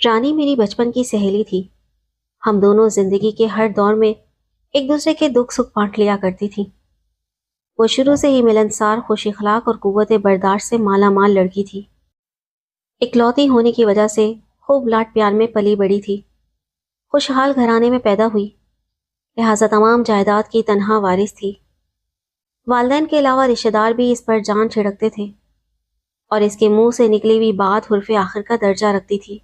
رانی میری بچپن کی سہیلی تھی۔ ہم دونوں زندگی کے ہر دور میں ایک دوسرے کے دکھ سکھ بانٹ لیا کرتی تھی۔ وہ شروع سے ہی ملنسار، خوش اخلاق اور قوت برداشت سے مالا مال لڑکی تھی۔ اکلوتی ہونے کی وجہ سے خوب لاڈ پیار میں پلی بڑی تھی۔ خوشحال گھرانے میں پیدا ہوئی، لہٰذا تمام جائیداد کی تنہا وارث تھی۔ والدین کے علاوہ رشتہ دار بھی اس پر جان چھڑکتے تھے اور اس کے منہ سے نکلی ہوئی بات حرف آخر کا درجہ رکھتی تھی۔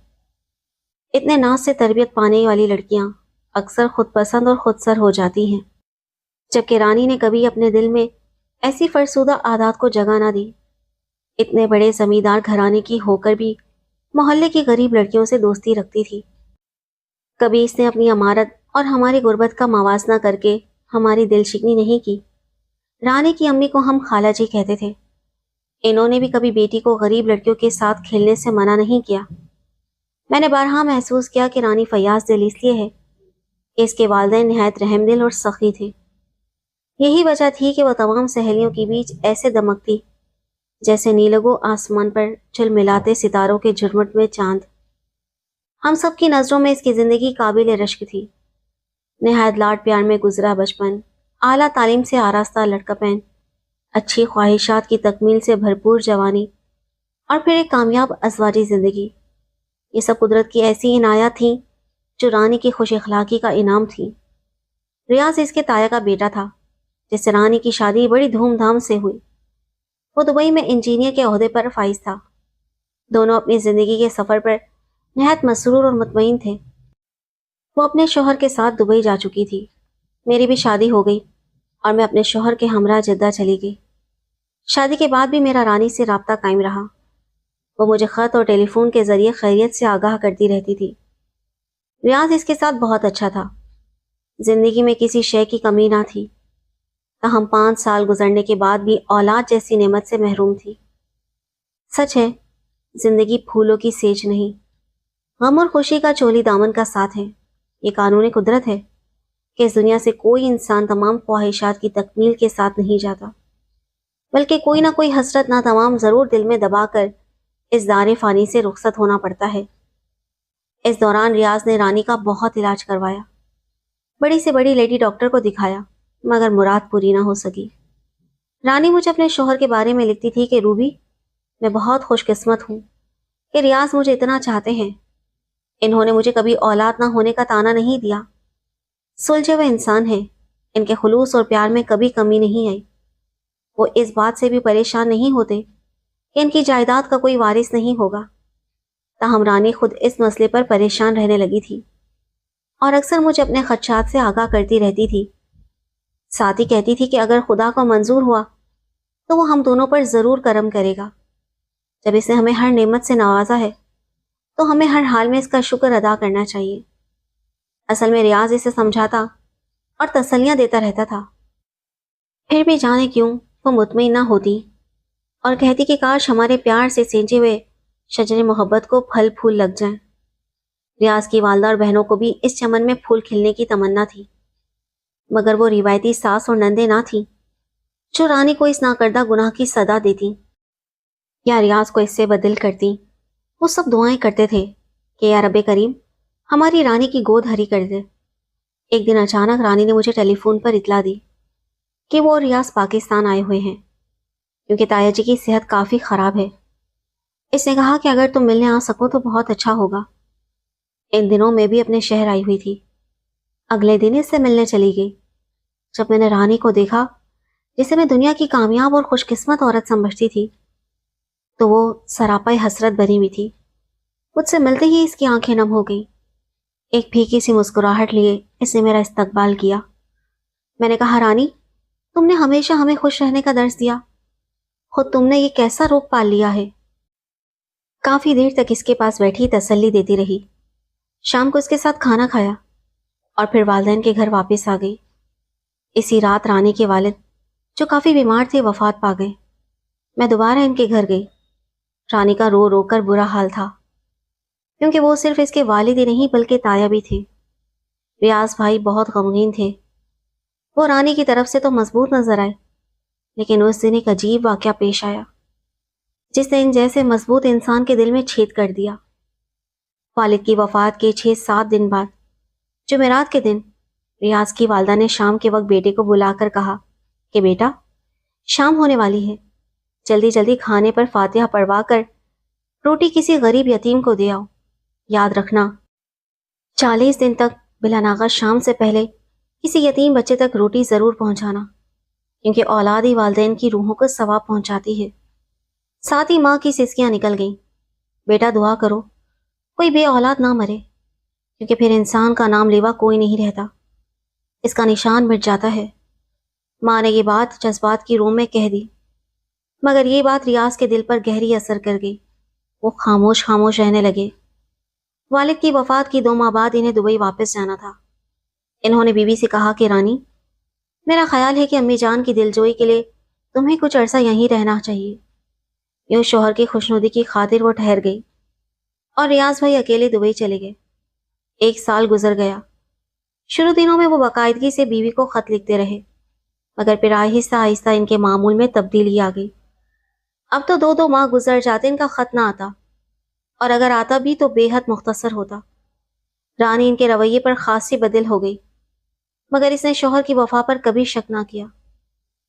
اتنے ناز سے تربیت پانے والی لڑکیاں اکثر خود پسند اور خود سر ہو جاتی ہیں، جبکہ رانی نے کبھی اپنے دل میں ایسی فرسودہ عادات کو جگہ نہ دی۔ اتنے بڑے زمیندار گھرانے کی ہو کر بھی محلے کی غریب لڑکیوں سے دوستی رکھتی تھی۔ کبھی اس نے اپنی امارت اور ہماری غربت کا موازنہ کر کے ہماری دل شکنی نہیں کی۔ رانی کی امی کو ہم خالہ جی کہتے تھے۔ انہوں نے بھی کبھی بیٹی کو غریب لڑکیوں کے ساتھ کھیلنے سے منع نہیں کیا۔ میں نے بارہا محسوس کیا کہ رانی فیاض دل اس لیے ہے کہ اس کے والدین نہایت رحم دل اور سخی تھے۔ یہی وجہ تھی کہ وہ تمام سہیلیوں کے بیچ ایسے دمکتی جیسے نیلگو آسمان پر جھلملاتے ستاروں کے جھرمٹ میں چاند۔ ہم سب کی نظروں میں اس کی زندگی قابل رشک تھی۔ نہایت لاڈ پیار میں گزرا بچپن، اعلیٰ تعلیم سے آراستہ لڑکا پہن، اچھی خواہشات کی تکمیل سے بھرپور جوانی، اور پھر ایک کامیاب ازواجی زندگی، یہ سب قدرت کی ایسی عنایات تھیں جو رانی کی خوش اخلاقی کا انعام تھی۔ ریاض اس کے تایا کا بیٹا تھا، جس سے رانی کی شادی بڑی دھوم دھام سے ہوئی۔ وہ دبئی میں انجینئر کے عہدے پر فائز تھا۔ دونوں اپنی زندگی کے سفر پر نہایت مسرور اور مطمئن تھے۔ وہ اپنے شوہر کے ساتھ دبئی جا چکی تھی۔ میری بھی شادی ہو گئی اور میں اپنے شوہر کے ہمراہ جدہ چلی گئی۔ شادی کے بعد بھی میرا رانی سے رابطہ قائم رہا۔ وہ مجھے خط اور ٹیلی فون کے ذریعے خیریت سے آگاہ کرتی رہتی تھی۔ ریاض اس کے ساتھ بہت اچھا تھا۔ زندگی میں کسی شے کی کمی نہ تھی، تاہم 5 سال گزرنے کے بعد بھی اولاد جیسی نعمت سے محروم تھی۔ سچ ہے، زندگی پھولوں کی سیج نہیں، غم اور خوشی کا چولی دامن کا ساتھ ہے۔ یہ قانون قدرت ہے کہ اس دنیا سے کوئی انسان تمام خواہشات کی تکمیل کے ساتھ نہیں جاتا، بلکہ کوئی نہ کوئی حسرت نہ تمام ضرور دل میں دبا کر اس دار فانی سے رخصت ہونا پڑتا ہے۔ اس دوران ریاض نے رانی کا بہت علاج کروایا، بڑی سے بڑی لیڈی ڈاکٹر کو دکھایا، مگر مراد پوری نہ ہو سکی۔ رانی مجھے اپنے شوہر کے بارے میں لکھتی تھی کہ روبی، میں بہت خوش قسمت ہوں کہ ریاض مجھے اتنا چاہتے ہیں۔ انہوں نے مجھے کبھی اولاد نہ ہونے کا طعنہ نہیں دیا۔ سلجھے ہوئے انسان ہیں، ان کے خلوص اور پیار میں کبھی کمی نہیں آئی۔ وہ اس بات سے بھی پریشان نہیں ہوتے کہ ان کی جائیداد کا کوئی وارث نہیں ہوگا۔ تاہم رانی خود اس مسئلے پر پریشان رہنے لگی تھی اور اکثر مجھے اپنے خدشات سے آگاہ کرتی رہتی تھی۔ ساتھ ہی کہتی تھی کہ اگر خدا کو منظور ہوا تو وہ ہم دونوں پر ضرور کرم کرے گا۔ جب اس نے ہمیں ہر نعمت سے نوازا ہے تو ہمیں ہر حال میں اس کا شکر ادا کرنا چاہیے۔ اصل میں ریاض اسے سمجھاتا اور تسلیاں دیتا رہتا تھا، پھر بھی جانے کیوں وہ مطمئن نہ ہوتی اور کہتی کہ کاش ہمارے پیار سے سینچے ہوئے شجر محبت کو پھل پھول لگ جائیں۔ ریاض کی والدہ اور بہنوں کو بھی اس چمن میں پھول کھلنے کی تمنا تھی، مگر وہ روایتی ساس اور نندیں نہ تھیں جو رانی کو اس ناکردہ گناہ کی سزا دیتی یا ریاض کو اس سے بدل کرتی۔ وہ سب دعائیں کرتے تھے کہ یا رب کریم ہماری رانی کی گود ہری کر دے۔ ایک دن اچانک رانی نے مجھے ٹیلی فون پر اطلاع دی کہ وہ اور ریاض پاکستان آئے ہوئے ہیں، کیونکہ تایا جی کی صحت کافی خراب ہے۔ اس نے کہا کہ اگر تم ملنے آ سکو تو بہت اچھا ہوگا۔ ان دنوں میں بھی اپنے شہر آئی ہوئی تھی۔ اگلے دن اس سے ملنے چلی گئی۔ جب میں نے رانی کو دیکھا، جسے میں دنیا کی کامیاب اور خوش قسمت عورت سمجھتی تھی، تو وہ سراپا حسرت بنی ہوئی تھی۔ مجھ سے ملتے ہی اس کی آنکھیں نم ہو گئیں۔ ایک پھیکی سی مسکراہٹ لیے اس نے میرا استقبال کیا۔ میں نے کہا، رانی، تم نے ہمیشہ ہمیں خوش رہنے کا درس دیا، خود تم نے یہ کیسا روگ پال لیا ہے؟ کافی دیر تک اس کے پاس بیٹھی تسلی دیتی رہی۔ شام کو اس کے ساتھ کھانا کھایا اور پھر والدین کے گھر واپس آ گئی۔ اسی رات رانی کے والد، جو کافی بیمار تھے، وفات پا گئے۔ میں دوبارہ ان کے گھر گئی۔ رانی کا رو رو کر برا حال تھا، کیونکہ وہ صرف اس کے والد ہی نہیں بلکہ تایا بھی تھے۔ ریاض بھائی بہت غمگین تھے۔ وہ رانی کی طرف سے تو مضبوط نظر آئے، لیکن اس دن ایک عجیب واقعہ پیش آیا جس نے ان جیسے مضبوط انسان کے دل میں چھید کر دیا۔ والد کی وفات کے 6-7 دن بعد جمعرات کے دن ریاض کی والدہ نے شام کے وقت بیٹے کو بلا کر کہا کہ بیٹا، شام ہونے والی ہے، جلدی جلدی کھانے پر فاتحہ پڑھوا کر روٹی کسی غریب یتیم کو دے آؤ۔ یاد رکھنا 40 دن تک بلا ناغہ شام سے پہلے کسی یتیم بچے تک روٹی ضرور پہنچانا، کیونکہ اولاد ہی والدین کی روحوں کو ثواب پہنچاتی ہے۔ ساتھ ہی ماں کی سسکیاں نکل گئیں۔ بیٹا دعا کرو کوئی بے اولاد نہ مرے، کیونکہ پھر انسان کا نام لیوا کوئی نہیں رہتا، اس کا نشان مٹ جاتا ہے۔ ماں نے یہ بات جذبات کی روح میں کہہ دی، مگر یہ بات ریاض کے دل پر گہری اثر کر گئی۔ وہ خاموش خاموش رہنے لگے۔ والد کی وفات کی 2 ماہ بعد انہیں دبئی واپس جانا تھا۔ انہوں نے بیوی سے کہا کہ رانی، میرا خیال ہے کہ امی جان کی دلجوئی کے لیے تمہیں کچھ عرصہ یہیں رہنا چاہیے۔ یوں شوہر کی خوشنودی کی خاطر وہ ٹھہر گئی اور ریاض بھائی اکیلے دبئی چلے گئے۔ 1 سال گزر گیا۔ شروع دنوں میں وہ باقاعدگی سے بیوی کو خط لکھتے رہے، مگر پھر آہستہ آہستہ ان کے معمول میں تبدیلی آ گئی۔ اب تو 2 ماہ گزر جاتے ان کا خط نہ آتا، اور اگر آتا بھی تو بے حد مختصر ہوتا۔ رانی ان کے رویے پر خاصی بدل ہو گئی، مگر اس نے شوہر کی وفا پر کبھی شک نہ کیا،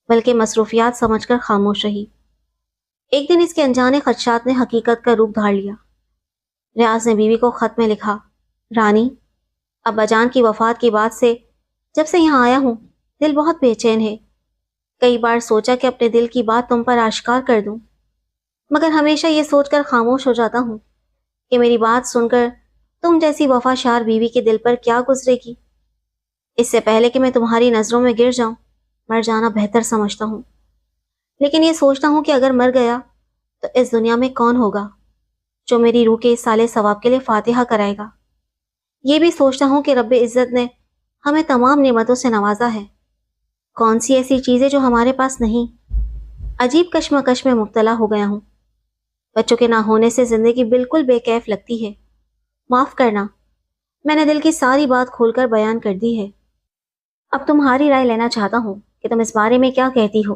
بلکہ مصروفیات سمجھ کر خاموش رہی۔ ایک دن اس کے انجانے خدشات نے حقیقت کا روپ دھار لیا۔ ریاض نے بیوی کو خط میں لکھا، رانی، ابا جان کی وفات کے بعد سے جب سے یہاں آیا ہوں دل بہت بے چین ہے۔ کئی بار سوچا کہ اپنے دل کی بات تم پر آشکار کر دوں، مگر ہمیشہ یہ سوچ کر خاموش ہو جاتا ہوں کہ میری بات سن کر تم جیسی وفاشار بیوی کے دل پر کیا گزرے گی۔ اس سے پہلے کہ میں تمہاری نظروں میں گر جاؤں، مر جانا بہتر سمجھتا ہوں۔ لیکن یہ سوچتا ہوں کہ اگر مر گیا تو اس دنیا میں کون ہوگا جو میری روح کے اس سالے ثواب کے لیے فاتحہ کرائے گا۔ یہ بھی سوچتا ہوں کہ رب عزت نے ہمیں تمام نعمتوں سے نوازا ہے، کون سی ایسی چیزیں جو ہمارے پاس نہیں۔ عجیب کشمکش میں مبتلا ہو گیا ہوں۔ بچوں کے نہ ہونے سے زندگی بالکل بے کیف لگتی ہے۔ معاف کرنا، میں نے دل کی ساری بات کھول کر بیان کر دی ہے۔ اب تمہاری رائے لینا چاہتا ہوں کہ تم اس بارے میں کیا کہتی ہو۔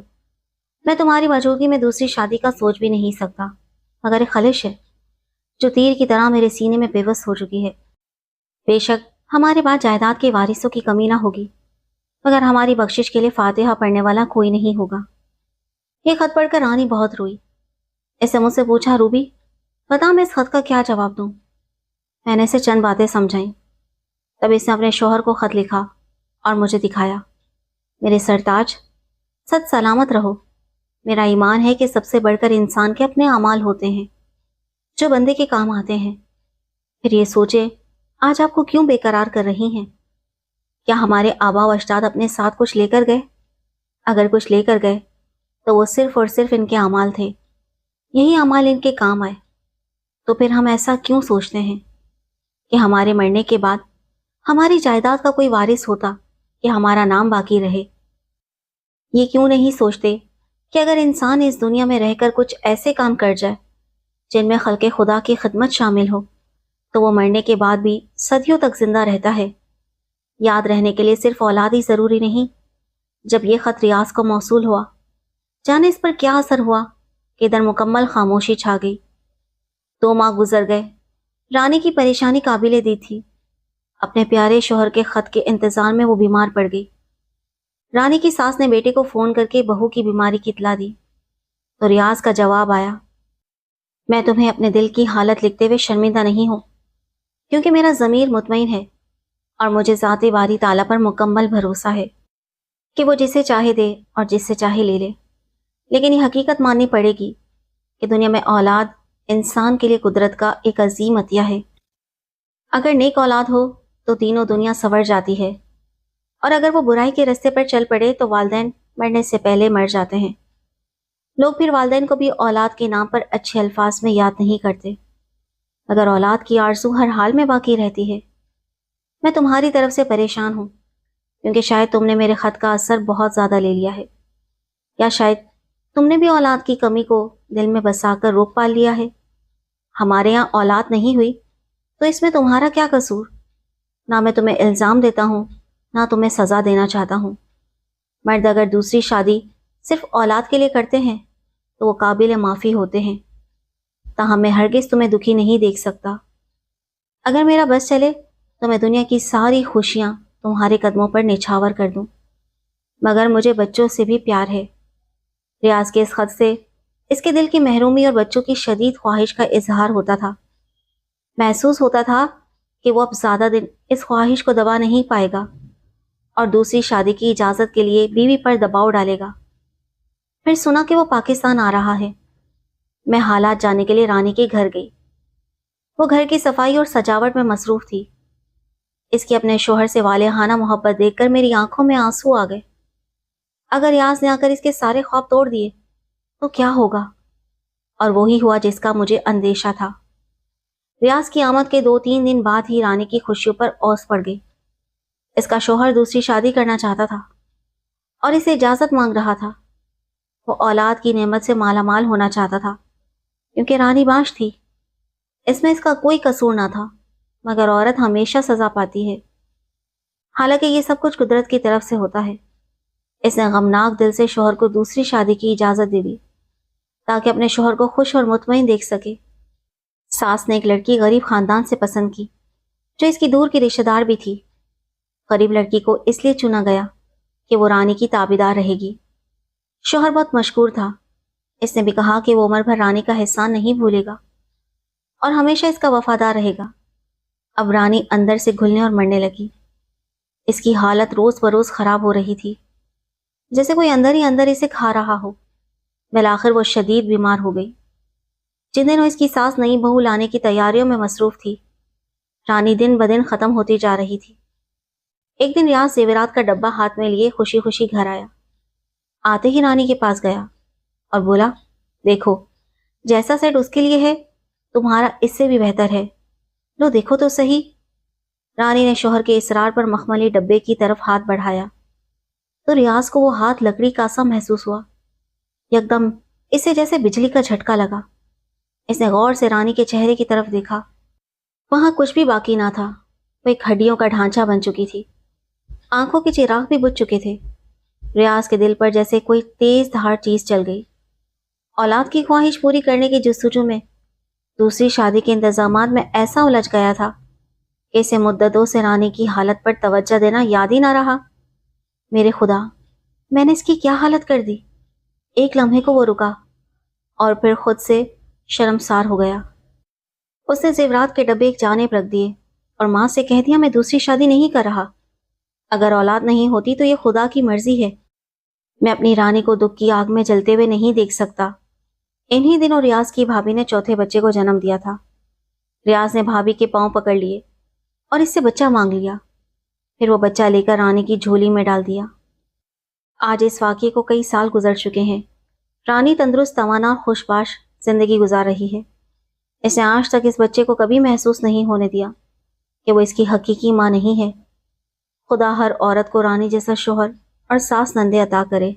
میں تمہاری موجودگی میں دوسری شادی کا سوچ بھی نہیں سکتا، مگر ایک خلش ہے جو تیر کی طرح میرے سینے میں بے بس ہو چکی ہے۔ بے شک ہمارے بعد جائیداد کے وارثوں کی کمی نہ ہوگی، مگر ہماری بخشش کے لیے فاتحہ پڑھنے والا کوئی نہیں ہوگا۔ یہ خط پڑھ کر رانی بہت روئی۔ اس نے مجھ سے پوچھا، روبی بتا میں اس خط کا کیا جواب دوں۔ میں نے اسے چند باتیں سمجھائیں۔ تب اس نے اپنے شوہر کو خط لکھا اور مجھے دکھایا۔ میرے سرتاج، سچ سلامت رہو۔ میرا ایمان ہے کہ سب سے بڑھ کر انسان کے اپنے اعمال ہوتے ہیں جو بندے کے کام آتے ہیں۔ پھر یہ سوچے آج آپ کو کیوں بے قرار کر رہی ہیں؟ کیا ہمارے آبا و اجداد اپنے ساتھ کچھ لے کر گئے؟ اگر کچھ لے کر گئے تو وہ صرف اور صرف ان کے اعمال تھے، یہی اعمال ان کے کام آئے۔ تو پھر ہم ایسا کیوں سوچتے ہیں کہ ہمارے مرنے کے بعد ہماری جائیداد کا کوئی وارث ہوتا کہ ہمارا نام باقی رہے؟ یہ کیوں نہیں سوچتے کہ اگر انسان اس دنیا میں رہ کر کچھ ایسے کام کر جائے جن میں خلق خدا کی خدمت شامل ہو تو وہ مرنے کے بعد بھی صدیوں تک زندہ رہتا ہے۔ یاد رہنے کے لیے صرف اولاد ہی ضروری نہیں۔ جب یہ خط ریاض کو موصول ہوا، جانے اس پر کیا اثر ہوا کہ ادھر مکمل خاموشی چھا گئی۔ 2 ماہ گزر گئے۔ رانی کی پریشانی قابل دید تھی۔ اپنے پیارے شوہر کے خط کے انتظار میں وہ بیمار پڑ گئی۔ رانی کی ساس نے بیٹے کو فون کر کے بہو کی بیماری کی اطلاع دی تو ریاض کا جواب آیا، میں تمہیں اپنے دل کی حالت لکھتے ہوئے شرمندہ نہیں ہوں، کیونکہ میرا ضمیر مطمئن ہے اور مجھے ذات باری تعالیٰ پر مکمل بھروسہ ہے کہ وہ جسے چاہے دے اور جس سے چاہے لے لے۔ لیکن یہ حقیقت ماننی پڑے گی کہ دنیا میں اولاد انسان کے لیے قدرت کا ایک عظیم عطیہ ہے۔ اگر نیک اولاد ہو تو دین و دنیا سنور جاتی ہے، اور اگر وہ برائی کے رستے پر چل پڑے تو والدین مرنے سے پہلے مر جاتے ہیں۔ لوگ پھر والدین کو بھی اولاد کے نام پر اچھے الفاظ میں یاد نہیں کرتے، مگر اولاد کی آرزو ہر حال میں باقی رہتی ہے۔ میں تمہاری طرف سے پریشان ہوں، کیونکہ شاید تم نے میرے خط کا اثر بہت زیادہ لے لیا ہے، یا شاید تم نے بھی اولاد کی کمی کو دل میں بسا کر روک پال لیا ہے۔ ہمارے یہاں اولاد نہیں ہوئی تو اس میں تمہارا کیا قصور؟ نہ میں تمہیں الزام دیتا ہوں، نہ تمہیں سزا دینا چاہتا ہوں۔ مرد اگر دوسری شادی صرف اولاد کے لیے کرتے ہیں تو وہ قابل معافی ہوتے ہیں، تاہم میں ہرگز تمہیں دکھی نہیں دیکھ سکتا۔ اگر میرا بس چلے تو میں دنیا کی ساری خوشیاں تمہارے قدموں پر نچھاور کر دوں، مگر مجھے بچوں سے بھی پیار ہے۔ ریاض کے اس خط سے اس کے دل کی محرومی اور بچوں کی شدید خواہش کا اظہار ہوتا تھا۔ محسوس ہوتا تھا کہ وہ اب زیادہ دن اس خواہش کو دبا نہیں پائے گا اور دوسری شادی کی اجازت کے لیے بیوی پر دباؤ ڈالے گا۔ پھر سنا کہ وہ پاکستان آ رہا ہے۔ میں حالات جاننے کے لیے رانی کے گھر گئی۔ وہ گھر کی صفائی اور سجاوٹ میں مصروف تھی۔ اس کی اپنے شوہر سے والہانہ محبت دیکھ کر میری آنکھوں میں آنسو آ گئے۔ اگر ریاض نے آ کر اس کے سارے خواب توڑ دیے تو کیا ہوگا؟ اور وہی ہوا جس کا مجھے اندیشہ تھا۔ ریاض کی آمد کے 2-3 دن بعد ہی رانی کی خوشیوں پر اوس پڑ گئی۔ اس کا شوہر دوسری شادی کرنا چاہتا تھا اور اسے اجازت مانگ رہا تھا۔ وہ اولاد کی نعمت سے مالا مال ہونا چاہتا تھا کیونکہ رانی باش تھی۔ اس میں اس کا کوئی قصور نہ تھا، مگر عورت ہمیشہ سزا پاتی ہے۔ حالانکہ یہ سب کچھ قدرت کی طرف سے ہوتا ہے۔ اس نے غمناک دل سے شوہر کو دوسری شادی کی اجازت دے دی تاکہ اپنے شوہر کو خوش اور مطمئن دیکھ سکے۔ ساس نے ایک لڑکی غریب خاندان سے پسند کی جو اس کی دور کی رشتہ دار بھی تھی۔ غریب لڑکی کو اس لیے چنا گیا کہ وہ رانی کی تابعدار رہے گی۔ شوہر بہت مشکور تھا۔ اس نے بھی کہا کہ وہ عمر بھر رانی کا احسان نہیں بھولے گا اور ہمیشہ اس کا وفادار رہے گا۔ اب رانی اندر سے گھلنے اور مرنے لگی۔ اس کی حالت روز بروز خراب ہو رہی تھی، جیسے کوئی اندر ہی اندر اسے کھا رہا ہو۔ بالآخر وہ شدید بیمار ہو گئی۔ جن دنوں اس کی ساس نئی بہو لانے کی تیاریوں میں مصروف تھی، رانی دن بدن ختم ہوتی جا رہی تھی۔ ایک دن ریاض زیورات کا ڈبہ ہاتھ میں لیے خوشی خوشی گھر آیا۔ آتے ہی رانی کے پاس گیا اور بولا، دیکھو جیسا سیٹ اس کے لیے ہے تمہارا اس سے بھی بہتر ہے، لو دیکھو تو صحیح۔ رانی نے شوہر کے اصرار پر مخملی ڈبے کی طرف ہاتھ بڑھایا تو ریاض کو وہ ہاتھ لکڑی کا سا محسوس ہوا۔ یکدم اسے جیسے بجلی کا جھٹکا لگا۔ اس نے غور سے رانی کے چہرے کی طرف دیکھا۔ وہاں کچھ بھی باقی نہ تھا، وہ ایک ہڈیوں کا ڈھانچہ بن چکی تھی۔ آنکھوں کے چراغ بھی بجھ چکے تھے۔ ریاض کے دل پر جیسے کوئی تیز دھار چیز چل گئی۔ اولاد کی خواہش پوری کرنے کی جستجو میں دوسری شادی کے انتظامات میں ایسا الجھ گیا تھا کہ اسے مدتوں سے رانی کی حالت پر توجہ دینا یاد ہی نہ رہا۔ میرے خدا، میں نے اس کی کیا حالت کر دی؟ ایک لمحے کو وہ رکا اور پھر خود سے شرمسار ہو گیا۔ اس نے زیورات کے ڈبے ایک جانب رکھ دیے اور ماں سے کہہ دیا، میں دوسری شادی نہیں کر رہا۔ اگر اولاد نہیں ہوتی تو یہ خدا کی مرضی ہے، میں اپنی رانی کو دکھ کی آگ میں جلتے ہوئے نہیں دیکھ سکتا۔ انہی دنوں ریاض کی بھابھی نے چوتھے بچے کو جنم دیا تھا۔ ریاض نے بھابھی کے پاؤں پکڑ لیے اور اس سے بچہ مانگ لیا۔ پھر وہ بچہ لے کر رانی کی جھولی میں ڈال دیا۔ آج اس واقعے کو کئی سال گزر چکے ہیں۔ رانی تندرست، توانا اور خوشباش زندگی گزار رہی ہے۔ اس نے آج تک اس بچے کو کبھی محسوس نہیں ہونے دیا کہ وہ اس کی حقیقی ماں نہیں ہے۔ خدا ہر عورت کو رانی جیسا شوہر اور ساس نندے عطا کرے۔